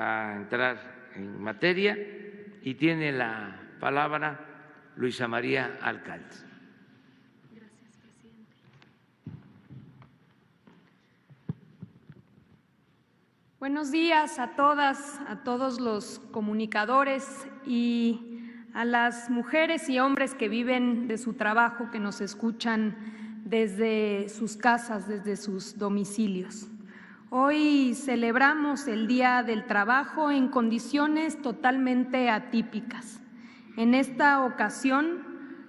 a entrar en materia y tiene la palabra Luisa María Alcalde. Gracias, presidente. Buenos días a todas, a todos los comunicadores y a las mujeres y hombres que viven de su trabajo, que nos escuchan desde sus casas, desde sus domicilios. Hoy celebramos el Día del Trabajo en condiciones totalmente atípicas. En esta ocasión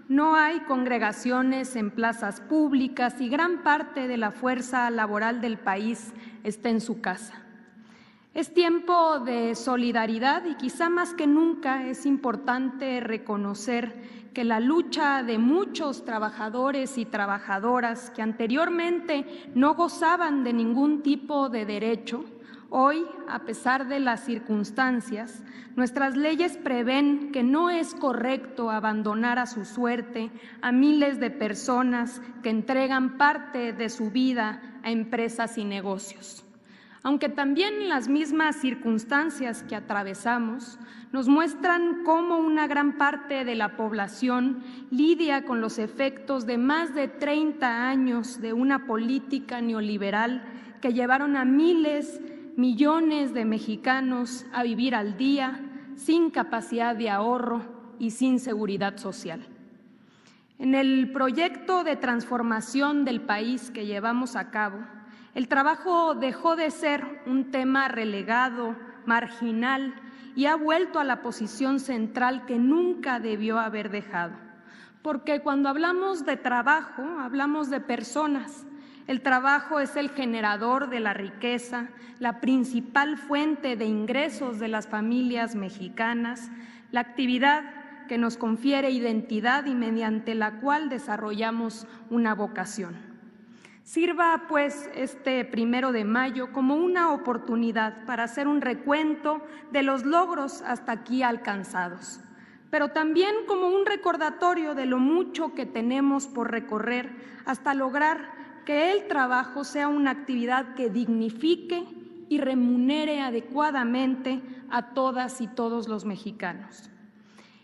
no hay congregaciones en plazas públicas y gran parte de la fuerza laboral del país está en su casa. Es tiempo de solidaridad y quizá más que nunca es importante reconocer que la lucha de muchos trabajadores y trabajadoras que anteriormente no gozaban de ningún tipo de derecho, hoy, a pesar de las circunstancias, nuestras leyes prevén que no es correcto abandonar a su suerte a miles de personas que entregan parte de su vida a empresas y negocios. Aunque también las mismas circunstancias que atravesamos nos muestran cómo una gran parte de la población lidia con los efectos de más de 30 años de una política neoliberal que llevaron a millones de mexicanos a vivir al día, sin capacidad de ahorro y sin seguridad social. En el proyecto de transformación del país que llevamos a cabo, el trabajo dejó de ser un tema relegado, marginal, y ha vuelto a la posición central que nunca debió haber dejado. Porque cuando hablamos de trabajo, hablamos de personas. El trabajo es el generador de la riqueza, la principal fuente de ingresos de las familias mexicanas, la actividad que nos confiere identidad y mediante la cual desarrollamos una vocación. Sirva, pues, este 1 de mayo como una oportunidad para hacer un recuento de los logros hasta aquí alcanzados, pero también como un recordatorio de lo mucho que tenemos por recorrer hasta lograr que el trabajo sea una actividad que dignifique y remunere adecuadamente a todas y todos los mexicanos.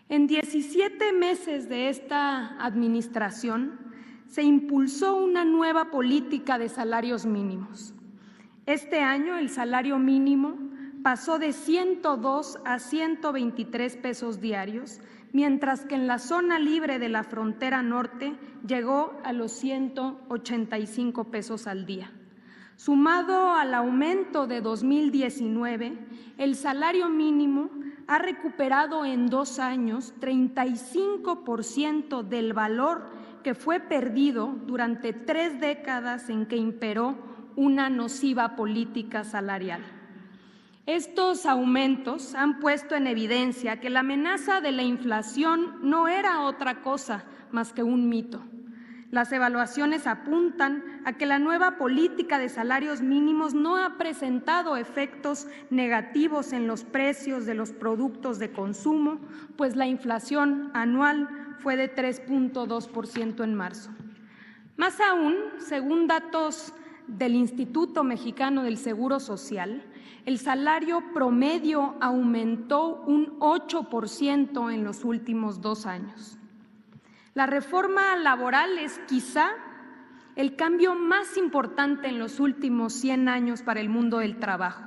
En 17 meses de esta administración, se impulsó una nueva política de salarios mínimos. Este año el salario mínimo pasó de 102 a 123 pesos diarios, mientras que en la zona libre de la frontera norte llegó a los 185 pesos al día. Sumado al aumento de 2019, el salario mínimo ha recuperado en 2 años 35% del valor que fue perdido durante 3 décadas en que imperó una nociva política salarial. Estos aumentos han puesto en evidencia que la amenaza de la inflación no era otra cosa más que un mito. Las evaluaciones apuntan a que la nueva política de salarios mínimos no ha presentado efectos negativos en los precios de los productos de consumo, pues la inflación anual fue de 3.2% en marzo. Más aún, según datos del Instituto Mexicano del Seguro Social, el salario promedio aumentó un 8% en los últimos 2 años. La reforma laboral es quizá el cambio más importante en los últimos 100 años para el mundo del trabajo.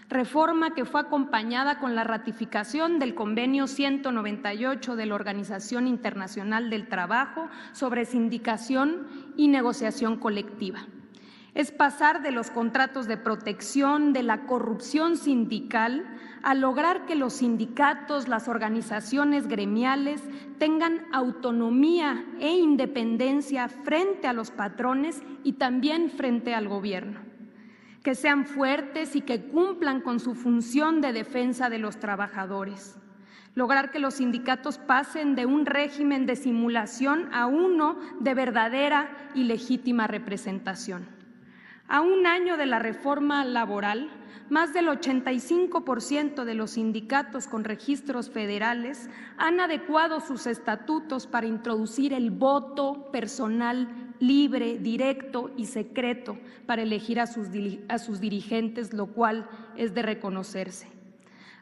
Reforma que fue acompañada con la ratificación del Convenio 198 de la Organización Internacional del Trabajo sobre sindicación y negociación colectiva. Es pasar de los contratos de protección, de la corrupción sindical, a lograr que los sindicatos, las organizaciones gremiales tengan autonomía e independencia frente a los patrones y también frente al gobierno. Que sean fuertes y que cumplan con su función de defensa de los trabajadores. Lograr que los sindicatos pasen de un régimen de simulación a uno de verdadera y legítima representación. A 1 año de la reforma laboral, más del 85% de los sindicatos con registros federales han adecuado sus estatutos para introducir el voto personal libre, directo y secreto para elegir a sus dirigentes, lo cual es de reconocerse.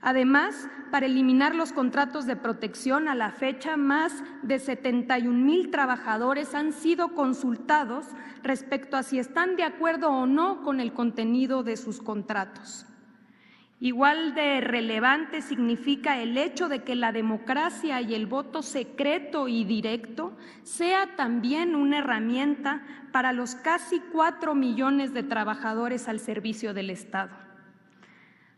Además, para eliminar los contratos de protección, a la fecha, más de 71,000 trabajadores han sido consultados respecto a si están de acuerdo o no con el contenido de sus contratos. Igual de relevante significa el hecho de que la democracia y el voto secreto y directo sea también una herramienta para los casi 4 millones de trabajadores al servicio del Estado.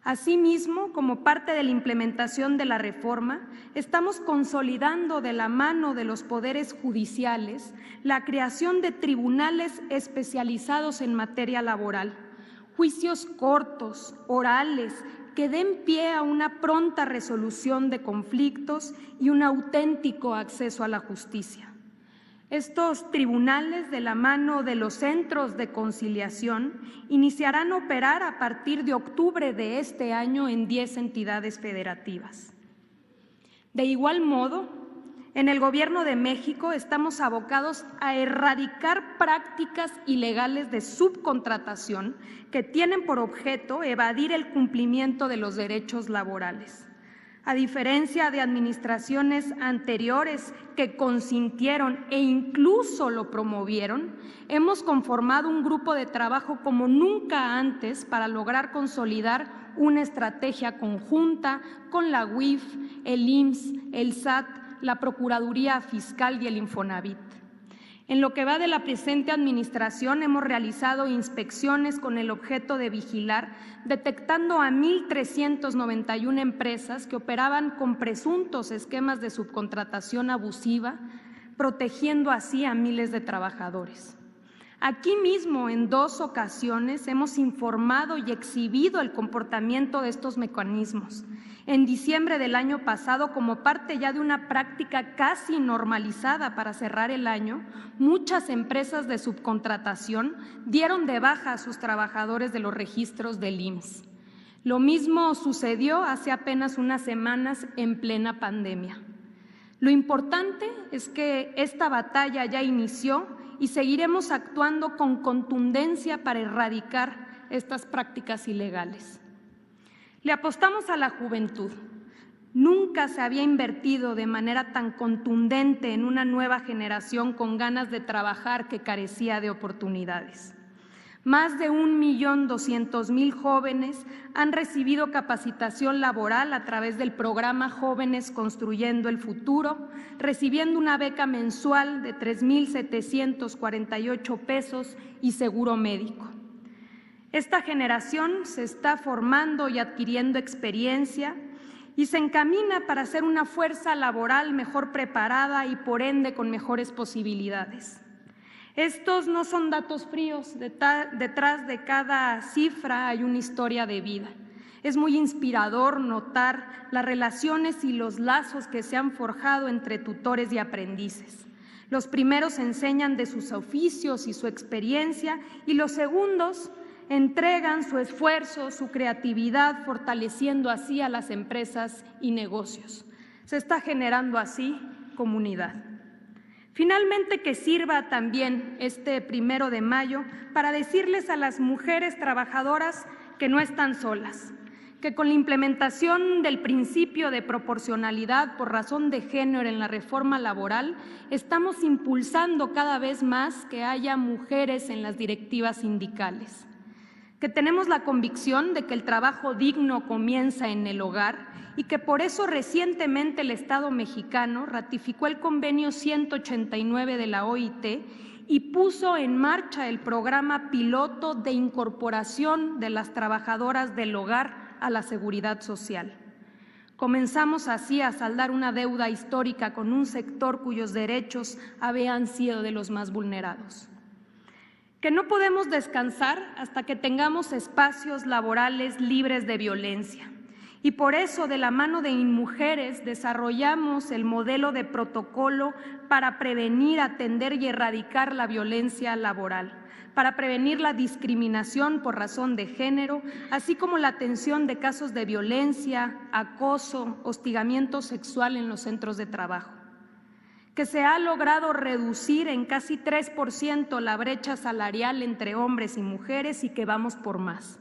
Asimismo, como parte de la implementación de la reforma, estamos consolidando de la mano de los poderes judiciales la creación de tribunales especializados en materia laboral, juicios cortos, orales, que den pie a una pronta resolución de conflictos y un auténtico acceso a la justicia. Estos tribunales, de la mano de los centros de conciliación, iniciarán a operar a partir de octubre de este año en 10 entidades federativas. De igual modo, en el Gobierno de México estamos abocados a erradicar prácticas ilegales de subcontratación que tienen por objeto evadir el cumplimiento de los derechos laborales. A diferencia de administraciones anteriores que consintieron e incluso lo promovieron, hemos conformado un grupo de trabajo como nunca antes para lograr consolidar una estrategia conjunta con la UIF, el IMSS, el SAT, la Procuraduría Fiscal y el Infonavit. En lo que va de la presente administración, hemos realizado inspecciones con el objeto de vigilar, detectando a 1,391 empresas que operaban con presuntos esquemas de subcontratación abusiva, protegiendo así a miles de trabajadores. Aquí mismo, en 2 ocasiones, hemos informado y exhibido el comportamiento de estos mecanismos. En diciembre del año pasado, como parte ya de una práctica casi normalizada para cerrar el año, muchas empresas de subcontratación dieron de baja a sus trabajadores de los registros del IMSS. Lo mismo sucedió hace apenas unas semanas en plena pandemia. Lo importante es que esta batalla ya inició y seguiremos actuando con contundencia para erradicar estas prácticas ilegales. Le apostamos a la juventud. Nunca se había invertido de manera tan contundente en una nueva generación con ganas de trabajar que carecía de oportunidades. Más de 1,200,000 jóvenes han recibido capacitación laboral a través del programa Jóvenes Construyendo el Futuro, recibiendo una beca mensual de 3,748 pesos y seguro médico. Esta generación se está formando y adquiriendo experiencia y se encamina para ser una fuerza laboral mejor preparada y por ende con mejores posibilidades. Estos no son datos fríos, detrás de cada cifra hay una historia de vida. Es muy inspirador notar las relaciones y los lazos que se han forjado entre tutores y aprendices. Los primeros enseñan de sus oficios y su experiencia y los segundos entregan su esfuerzo, su creatividad, fortaleciendo así a las empresas y negocios. Se está generando así comunidad. Finalmente, que sirva también este 1 de mayo para decirles a las mujeres trabajadoras que no están solas, que con la implementación del principio de proporcionalidad por razón de género en la reforma laboral, estamos impulsando cada vez más que haya mujeres en las directivas sindicales, que tenemos la convicción de que el trabajo digno comienza en el hogar y que por eso recientemente el Estado mexicano ratificó el convenio 189 de la OIT y puso en marcha el programa piloto de incorporación de las trabajadoras del hogar a la seguridad social. Comenzamos así a saldar una deuda histórica con un sector cuyos derechos habían sido de los más vulnerados. Que no podemos descansar hasta que tengamos espacios laborales libres de violencia. Y por eso, de la mano de InMujeres, desarrollamos el modelo de protocolo para prevenir, atender y erradicar la violencia laboral, para prevenir la discriminación por razón de género, así como la atención de casos de violencia, acoso, hostigamiento sexual en los centros de trabajo. Que se ha logrado reducir en casi 3% la brecha salarial entre hombres y mujeres y que vamos por más.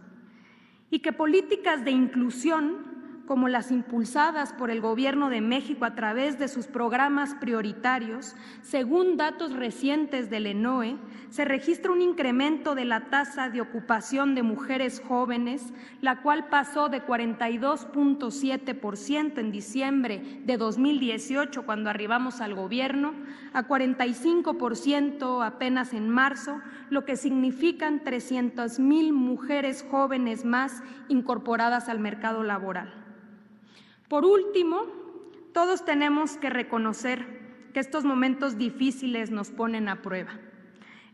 Y que políticas de inclusión como las impulsadas por el Gobierno de México a través de sus programas prioritarios, según datos recientes del ENOE, se registra un incremento de la tasa de ocupación de mujeres jóvenes, la cual pasó de 42.7% en diciembre de 2018, cuando arribamos al gobierno, a 45% apenas en marzo, lo que significan 300,000 mujeres jóvenes más incorporadas al mercado laboral. Por último, todos tenemos que reconocer que estos momentos difíciles nos ponen a prueba.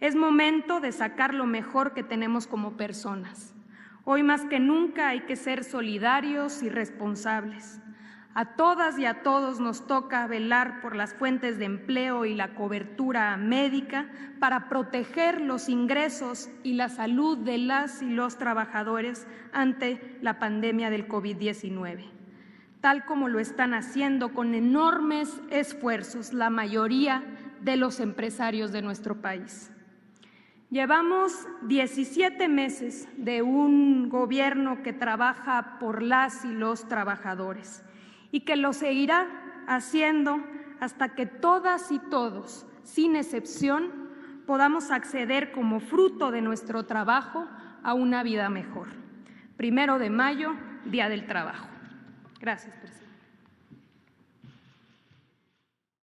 Es momento de sacar lo mejor que tenemos como personas. Hoy más que nunca hay que ser solidarios y responsables. A todas y a todos nos toca velar por las fuentes de empleo y la cobertura médica para proteger los ingresos y la salud de las y los trabajadores ante la pandemia del COVID-19. Tal como lo están haciendo con enormes esfuerzos la mayoría de los empresarios de nuestro país. Llevamos 17 meses de un gobierno que trabaja por las y los trabajadores y que lo seguirá haciendo hasta que todas y todos, sin excepción, podamos acceder como fruto de nuestro trabajo a una vida mejor. 1 de mayo, Día del Trabajo. Gracias, presidente.